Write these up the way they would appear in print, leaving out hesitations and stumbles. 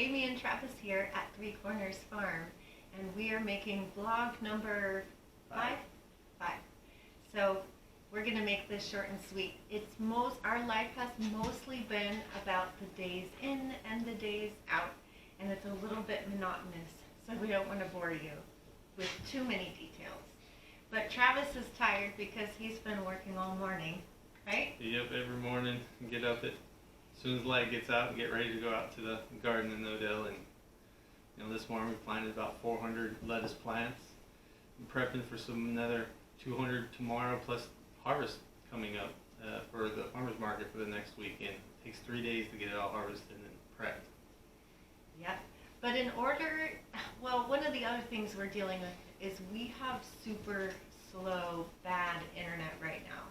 Amy and Travis here at Three Corners Farm, and we are making vlog number five. So we're gonna make this short and sweet. Our life has mostly been about the days in and the days out, and it's a little bit monotonous, so we don't want to bore you with too many details. But Travis is tired because he's been working all morning, right? Yep, every morning get up as soon as light gets out and get ready to go out to the garden in Odell. And this morning we planted about 400 lettuce plants. I'm prepping for another 200 tomorrow, plus harvest coming up for the farmers market for the next weekend. It takes 3 days to get it all harvested and prepped. Yep. But one of the other things we're dealing with is we have super slow, bad internet right now.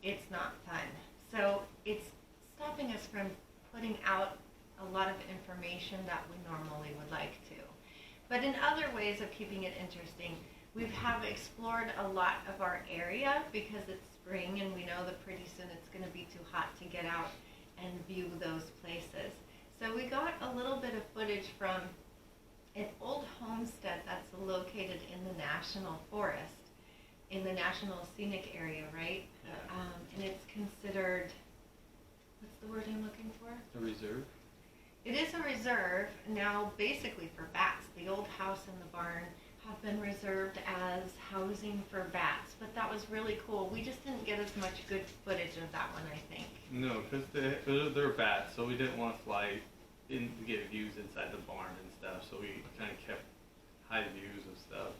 It's not fun. So it's stopping us from putting out a lot of information that we normally would like to. But in other ways of keeping it interesting, we have explored a lot of our area because it's spring and we know that pretty soon it's going to be too hot to get out and view those places. So we got a little bit of footage from an old homestead that's located in the National Forest, in the National Scenic Area, right? Yeah. And it's considered, what's the word I'm looking for? A reserve? It is a reserve now, basically for bats. The old house and the barn have been reserved as housing for bats, but that was really cool. We just didn't get as much good footage of that one, I think. No, because they're bats, so we didn't want to fly in to get views inside the barn and stuff, so we kind of kept high views of stuff.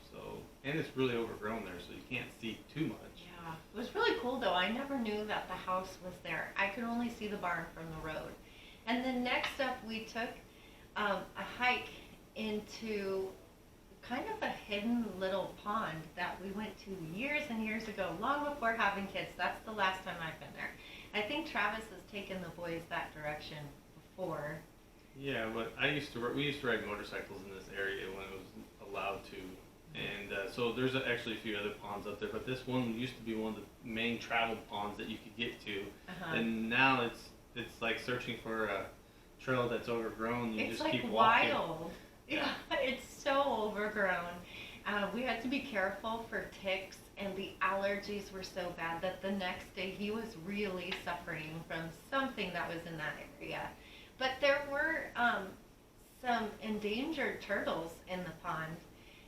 And it's really overgrown there, so you can't see too much. Yeah, it was really cool though. I never knew that the house was there. I could only see the barn from the road. And then next up we took a hike into kind of a hidden little pond that we went to years and years ago, long before having kids. That's the last time I've been there. I think Travis has taken the boys that direction before. Yeah, but we used to ride motorcycles in this area when it was allowed to, and so there's actually a few other ponds up there, but this one used to be one of the main travel ponds that you could get to, and now it's like searching for a trail that's overgrown. You it's just like keep walking. Wild. Yeah, it's so overgrown. We had to be careful for ticks, and the allergies were so bad that the next day he was really suffering from something that was in that area. But there were some endangered turtles in the pond,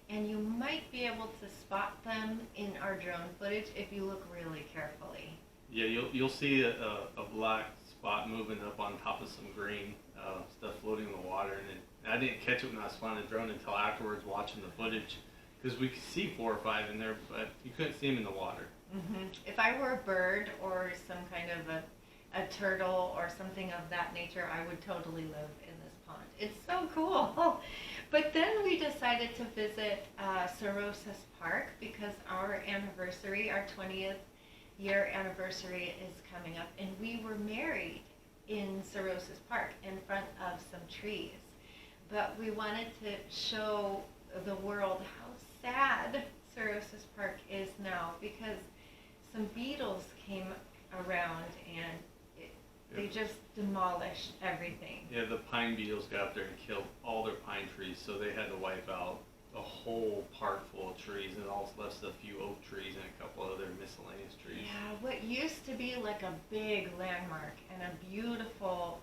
and you might be able to spot them in our drone footage if you look really carefully. Yeah, you'll see a black spot moving up on top of some green stuff floating in the water, and I didn't catch it when I was flying the drone until afterwards watching the footage, because we could see 4 or 5 in there, but you couldn't see them in the water. Mm-hmm. If I were a bird or some kind of a turtle or something of that nature, I would totally live in this pond. It's so cool. But then we decided to visit Cirrhosis Park because our 20th year anniversary is coming up, and we were married in Cirrhosis Park in front of some trees. But we wanted to show the world how sad Cirrhosis Park is now because some beetles came around and they just demolished everything. Yeah, the pine beetles got up there and killed all their pine trees, so they had to wipe out a whole park full of trees, and also left a few oak trees and a couple other miscellaneous trees. Yeah, what used to be like a big landmark and a beautiful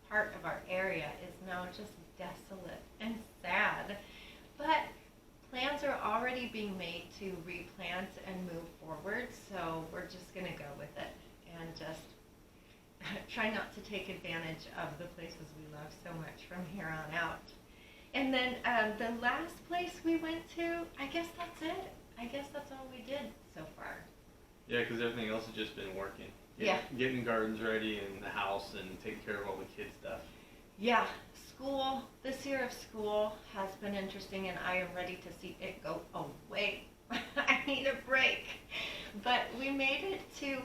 part of our area is now just desolate and sad. But plans are already being made to replant and move forward, so we're just going to go with it and just try not to take advantage of the places we love so much from here on out. And then the last place we went to, I guess that's it. I guess that's all we did so far. Yeah, because everything else has just been working. Getting gardens ready and the house and taking care of all the kids' stuff. Yeah, this year of school has been interesting, and I am ready to see it go away. I need a break. But we made it to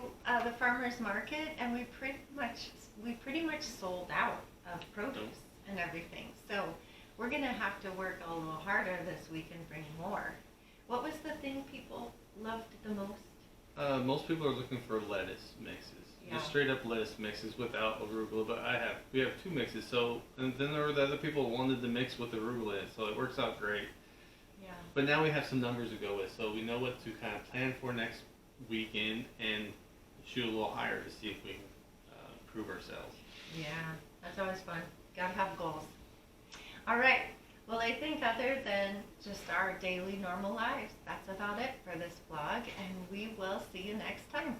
the farmers market, and we pretty much sold out of produce and everything. So we're gonna have to work a little harder this week and bring more. What was the thing people loved the most? Most people are looking for lettuce mixes. Yeah. just straight up lettuce mixes without arugula. But we have two mixes. So and then there were the other people who wanted to mix with arugula in it, so it works out great. Yeah. But now we have some numbers to go with, so we know what to kind of plan for next weekend and shoot a little higher to see if we can improve ourselves. Yeah, that's always fun. Gotta have goals. All right. Well, I think other than just our daily normal lives, that's about it for this vlog, and we will see you next time.